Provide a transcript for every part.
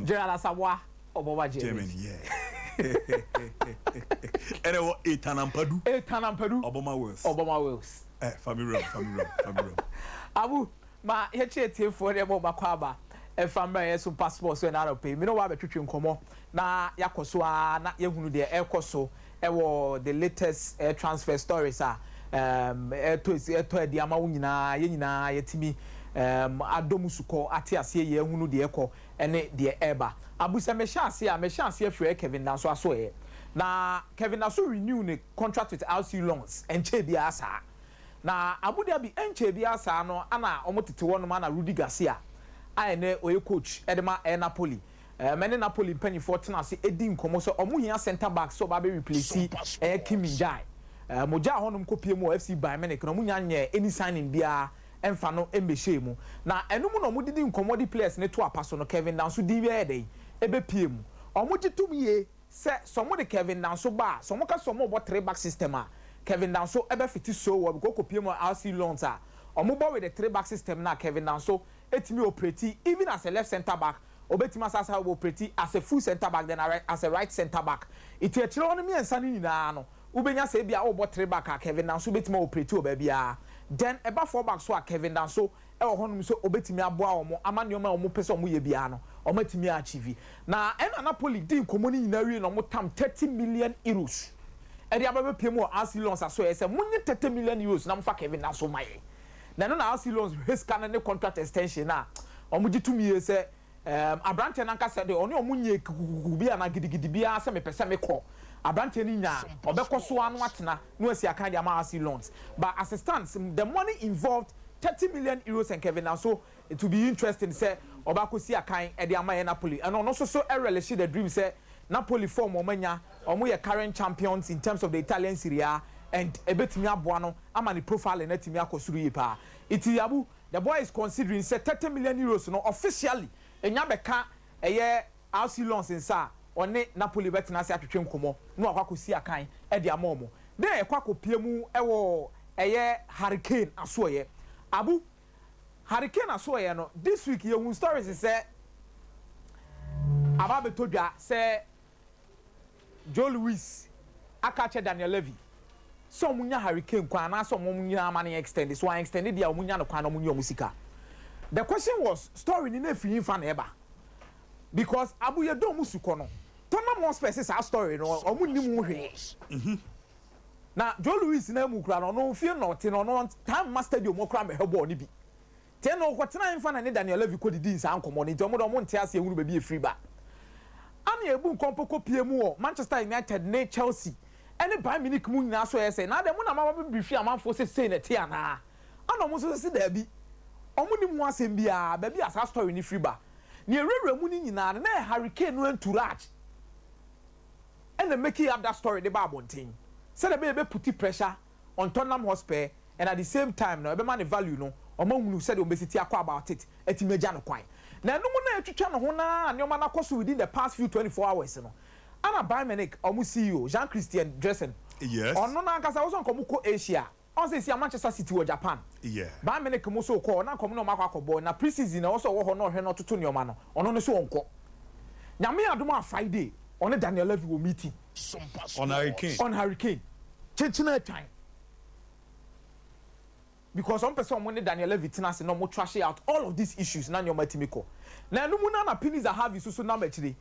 General Asamoah Obama Germany, yeah. And I Etanampadu. Obama Wales. Family. Abu, ma HT for the Makwaba. If I'm by some passports and out of pay, me know what between Como na Yakoswa, na Yahunu de Air Coso, the latest air transfer stories are air to the Amauna, Yenina, Yetimi, Adomusuko, Atiasia, Yahunu de Eco, and the Eba. Abu Samesha, for Kevin Danso Asoe. Na Kevin Danso renew the contract with LC Loans and Chebiasa. Na Abu Dhabi and Chebiasa, no, Anna, almost to one man, Rudy Garcia. I know oye coach Edema Napoli. Many Napoli penny 14 as Edin Comoso Omuhia centre back so baby replace Kim Jai. Moja honum kopie mo FC by Munich no munya nye any signing bia emfa no embehye mu. Na enum no mudidi nkomodi players ne to apaso no Kevin Danso di we dey ebe pie mu. Omuji tumie se somo de Kevin Danso ba somo ka somo bo 3 back system a Kevin Danso ebe fiti so wo ko kopie mo RC Loans a omubo with the 3 back system na Kevin Danso etimi operate even as a left center back obetima sasa operate as a full center back then as a right center back it e kire on me ensa ni nyina no ubenya se bia obo 3 back a Kevin Danso obetima operate obabia then eba 4 back so a Kevin Danso e wo honum so obetimi aboa omo amanioma omo pese omo ye bia no omo etimi achieve na ena Napoli din komoni nyina wi no mo tam 30 million euros e dia baba pie mo RC Loans aso e se munye 30 million euros na mo fa Kevin Danso maye na no na RC Loans risk can ne contract extension na omuji tumi say abrante na nka say de oni omunye kubi ana gidigidi bia say me pese me call abrante ni nya obekoso anu atena no asi aka dia ma RC Loans but assistance the money involved 30 million euros and Kevin Danso it will be interesting say obakosi akan e dia ma Napoli and no so relish the dream say Napoli form omanya omo ye current champions in terms of the Italian Serie A and ebetimi aboa no ama ni profile na timi akosuru yi pa iti abu the boy is considering say 30 million euros no officially enya beka eye RC Loans nsa one Napoli betina se atwetwe nkomo no akwakosi akan e de amomo de ekwakopie mu ewo eye Hurricane asoye abu Hurricane asoye no this week ye stories say ababetodwa say Joe Louis akache Daniel Levy so munya Hurricane kwa na so munya amane extend so I extended dia munya no kwa no munya musika. The question was story ni na fi fa na eba because abu ye do musuko no tona more spaces our story no omunnim hwe na Joe Louis na mu kura no fie no te no time master di omokura me hebo ni bi te no kwotena mfa na ne Daniel Levy ko didi nsa ankomo ni ntomo do mo nte ase ehunu ba bi e free ba ani ebu nkompo kopie mu o Manchester United ne Chelsea any Bayern Munich mu nyina so yese na dem na ma be fi amanfo se na tie ana ana mo so se da bi omuni mu asem bia ba bi asa story ni free ba ne ewura mu ni nyina na Hurricane no entourage and make up that story the babontin say the be put pressure on Tottenham Hotspur and at the same time no e be man value no omahunu say the obesity akwa about it etimeja no kwan na no mu na etwetwa no ho na anyoma na koso within the past few 24 hours no ana Bayern Munich omu CEO Jean-Christian Dressen yes ono na nkasa wo so nkomu ko Asia on say Manchester City or Japan yeah Bayern Munich mo so ko na komu no makwa na pre-season na wo so wo ho no hwe no toto nyoma no ono no so onko nyame adom a Friday on Daniel Levy will meeting on Hurricane chenchina time because some person when Daniel Levy tinase no mo trash out all of these issues na nyoma timiko na no mu na Piniza have so number today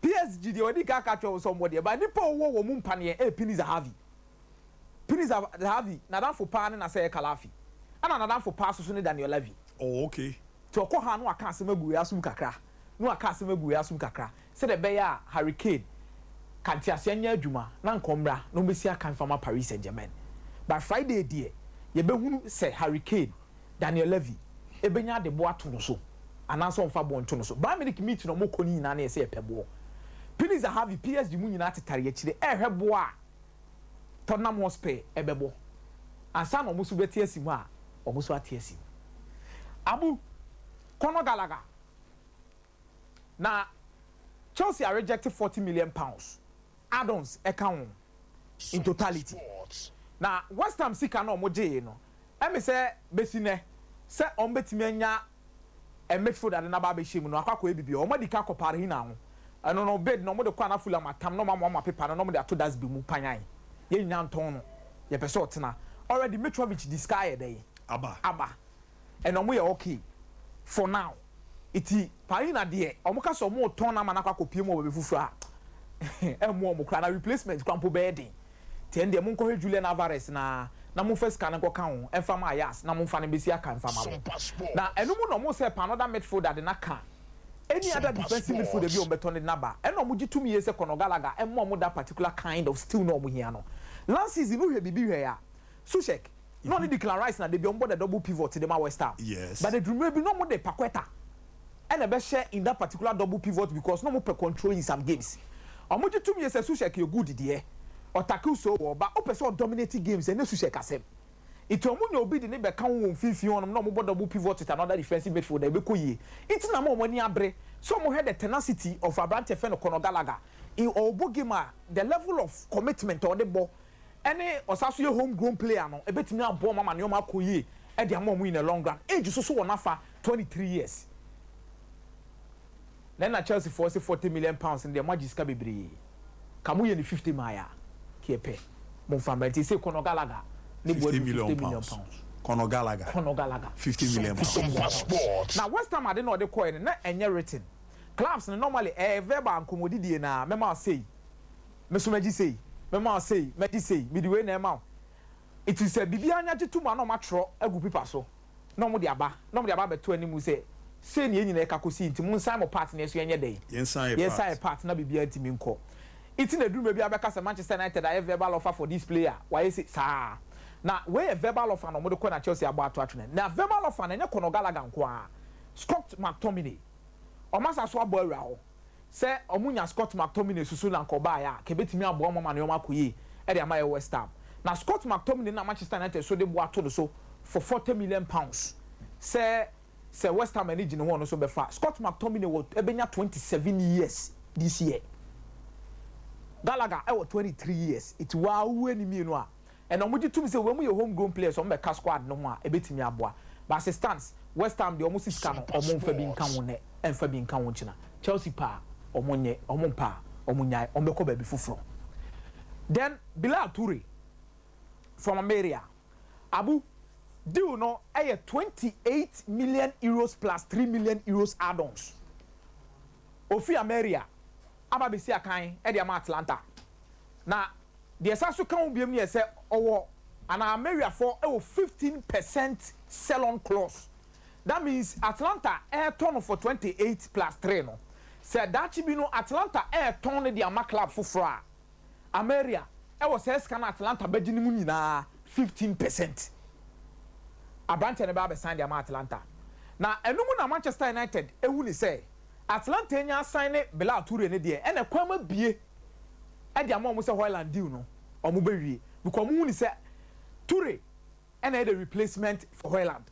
PSG the odi ka catch somebody but nipa wo mu mpane Piniza have na dan for pa na say Kalafi ana na dan for pass so ne Daniel Levy oh okay to ko ha no aka asem agu yasum kakra no aka asem agu yasum kakra say the be ya Hurricane kanti asenya adwuma na nkomra no besi aka fama Paris Saint-Germain by Friday die ye behunu say Hurricane Daniel Levy ebenya de bo ato no so ananso onfa bo nto no so Bayern Munich meet no mokoni nyina na say pebo Piniza have PSG mu nyina tetare ya kire ehwebo a Tottenham Hotspur ebebo ansa no musu beti asimu a omusu ati asimu abu kono galaga na Chelsea are rejected 40 million pounds add-ons account in totality na West Ham sika na omoje no emi say besine say on betimi anya midfielder de na ba be shim no akwa ebibi o mo di ka kopare hina ho eno no bed no mo de kwa na fula matam no ma paper no mo de ato das bi mu panyan ye nya nton no ye pese otena already Mitrovic the sky dey aba eno mo ye okay for now iti parina de omo ka so mo ton na ma na kwa kopie mo be fufu a emo mo kra na replacement kwampo be dey ten de mo nko Julian Alvarez na mo first kan nko kan ho emfa ma Ayas na mo mfa ne besi aka emfa ma na enu mo no mo say another midfielder de na kan any other defensive midfielder bi on beton de naba eno mo gitumi ye say Conor Gallagher emo mo that particular kind of still no mo here no last season no hwe bibi hwe ya Sushek no need Declan Rice na de bi on board the double pivot de ma West Ham yes but the dream bi no mo de Paqueta and be share in that particular double pivot because no mo per control in some games omo gitumi ye say Sushek you good there or tackle so but o person dominating games and Sushek asem ito omo nya obi de ne be kan won fifi on no mo board double pivot with another defensive midfielder be koyie it na mo ni abre so mo had the tenacity of Abrante Fen Conor Gallagher in obo game the level of commitment or the ball any osaso ye homegrown player no e betimi abo mama ne o ma koyie e de am in the long run age so won afa 23 years then na Chelsea for say 40 million pounds in the magiska bebre kamu ye ni 50 maya kepe mo family say Conor Gallagher 50 million pounds. Conor Gallagher 50 million pounds. Now West Ham ade no de coin na enye written clubs normally verbal accommodity na mema say mesumaji say mema say medi say midway na ema it is a bibia anya jetu ma no matro agu paper so no mo de aba beto animu say ne nyina ekakosi nti mun sign mo part na so enye dey yes part na bibia ntimi nko it na drum bia be ka Manchester United I have verbal offer for this player why say sa na we a verbal offer no mo de ko na Chelsea abo ato atwene na verbal offer na enye Conor Gallagher nko a Scott McTominay o masa so abo awura ho se omunya Scott McTominay susu na nko ba ya ke betimi abo mama ne o makoyi e de amaye West Ham na Scott McTominay na Manchester United so de bo ato do so for 40 million pounds se West Ham manage ne ho no so be fa Scott McTominay wo ebenya 27 years this year Gallagher I was 23 years it wa wu enimi no a and omuji tumi say we mu ye homegrown players o me ka squad no ho a ebetimi aboa but as it stands West Ham the almost sika no omo mfa bi nka wo ne emfa bi nka wo china Chelsea pa omo nye omo mpa omo nyai omo ko ba bi fufuro then Bilal Toure from America Abu deal no 28 million euros plus 3 million euros add-ons ofi America aba be si akan e de ama Atlanta na the esaso kan biem ne say owo ana America for 15% sell-on clause. That means Atlanta air turn for 28 plus 3 no. Said that you know Atlanta air turn the ama club for fra. America was says can Atlanta begini mu nyina 15%. Abrante ne ba be sign the ama Atlanta. Na enumu na Manchester United ehu ni say Atlanta nya sign Bilal Toure ne de e na kwama bie e de ama mo say Hoyland deal no. Omo be wie because mu ni say Toure and the replacement for Hoyland.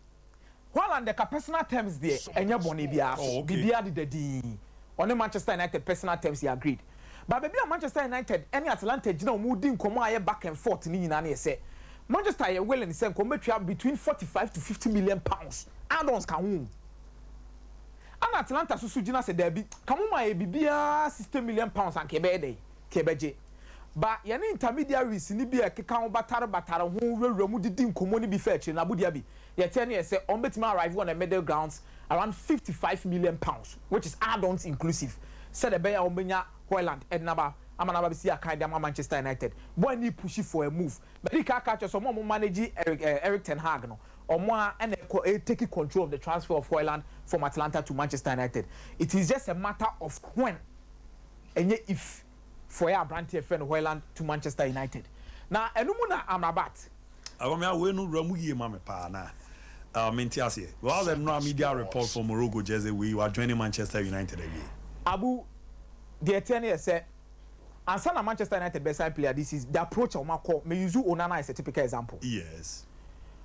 Hoyland the personal terms there enya boni bia bibia de dedi on the Manchester United personal terms he agreed. But baby Manchester United any Atlanta gina omo di nkomo aye back and forth ni nyina na say Manchester ye willing say nkomo between 45 to 50 million pounds add-ons kan hu. And Atlanta susu gina say there be kamo ma ye bibia 60 million pounds and kebe dey kebeje. But yani intermediaries ni bi ekeka ho batare ho wewura mu didi nkomo ni bi fetch na budia bi ye tell me say on betima arrive on the middle grounds around 55 million pounds which is add-ons inclusive said the beya omenya Hoyland ednaba amanaba bi si akan dem Manchester United boy ni push for a move but he ka catch so mo manage Eric Ten Hag no omo and take control of the transfer of Hoyland from Atlanta to Manchester United. It is just a matter of when and if for your Abrante Fen Hoyland to Manchester United. Now, enumu na Amrabat. Akomeah we no ramu ye mame pa na. Mentiase. Well, there no media report from Morocco Jersey we are joining Manchester United again. Abu, the attorney said, and some Manchester United best side player. This is the approach of Marco. May use Onana as a typical example. Yes.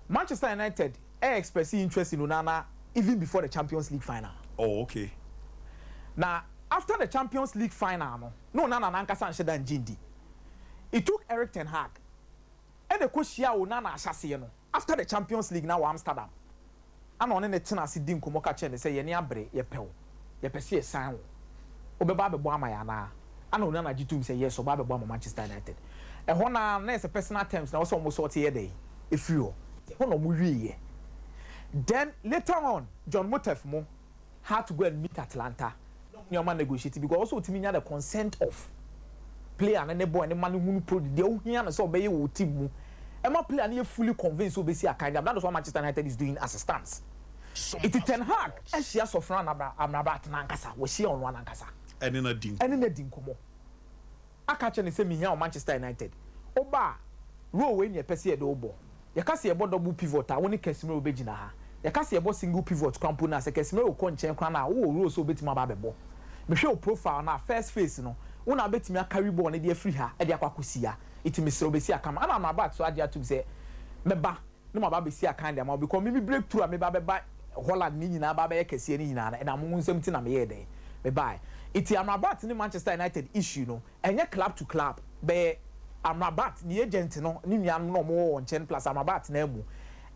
Manchester United expressing interest in Onana even before the Champions League final. Oh, okay. Now. After the Champions League final, no Nana Nankasa and Shedan Jindi. It took Eric Ten Hag. And the Koshia Onana Ashasiano. After the Champions League now Amsterdam. ana one ne tena ase di nkomo ka che ne say ye ne abre ye pew ye pese ye san wo obeba bebo ama ya na ana ona na gitum say yes oba bebo ama Manchester United e ho na is a personal terms na wo so mo sort ye dey efiri ho ho no mo wiye. Then later on John Motef mo had to go and meet Atlanta no man negotiate because also timi the consent of player and the boy and man who pro the ohia na so be wo team mu e ma player na fully convinced so be see Akomeah. That is what Manchester United is doing as a stance. It is Ten Hag and she has offered Amrabat na nkasa we see on one nkasa ene na din komo aka che ne se mi hia Manchester United oba row we ne pese e do obo ye ka se e bo double pivot a woni Casemiro obegina ha ye ka se e bo single pivot crampo na se Casemiro ko nchen kra na wo row so betima ba bebo me hwe o profile na first face no una betimi carry ball na de free ha e de akwakosi ya itimi se obesi akama ana Amrabat so ade atum se meba no ma ba besi akande ma because me breakthrough me ba beba Holland ni nyina ba be kese ni nyina na mo nsem ti na me ye den me bye iti Amrabat ni Manchester United issue no enye club to club be Amrabat ni agent no ni nua no mo won chen plus Amrabat na mu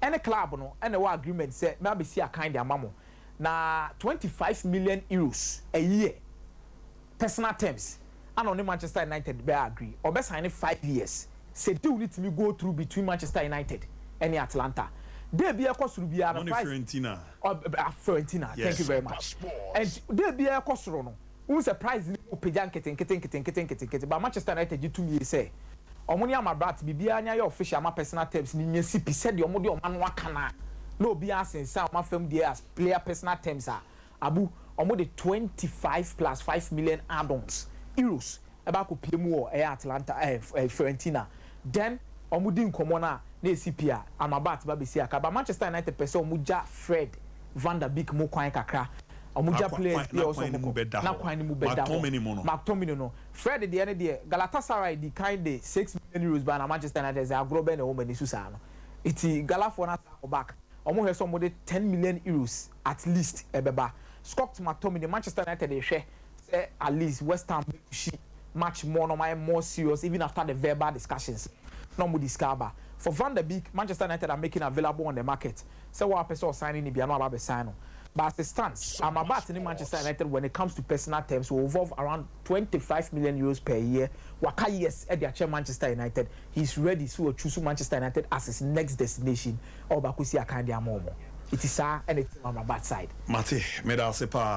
any club no ene wa agreement say me abesi akande amamo na 25 million euros a year personal terms and on Manchester United be agree or be sign 5 years say deal need me go through between Manchester United and Atlanta. They be a cost to be a Fiorentina. Fiorentina. Yes. Thank you very much. And they be a cost no. Who's surprised keten but Manchester United you to me say omoni Amrabat bibia anya your official ma personal terms ni nyesi pi said your modi o man waka na no be asensa ma fam there as player personal terms abu omodi 25 plus 5 million add-ons euros eba ko pie mu o Atlanta Fiorentina then omudi nkomo na CPA Amrabat ba be si aka ba Manchester United person omuja Fred Van der Beek mo kwan kakra omuja players be also na kwan ni mu beda McTominay no Fred de ene de Galatasaray di kind de 6 million euros ba na Manchester United za agrobe na o mani susa no iti Galafo na back omo he so mo de 10 million euros at least ebeba Scott McTominay Manchester United dey hwe say at least West Ham she much more no more serious even after the verbal discussions no mo discover for Van der Beek Manchester United are making available on the market so what person signing be no about sign but as it stands Amrabat in Manchester United when it comes to personal terms will involve around 25 million euros per year waka yes at the Manchester United he's ready to choose Manchester United as his next destination or bakusi akandi amomo it is and it's on Amrabat side Mate me da sepa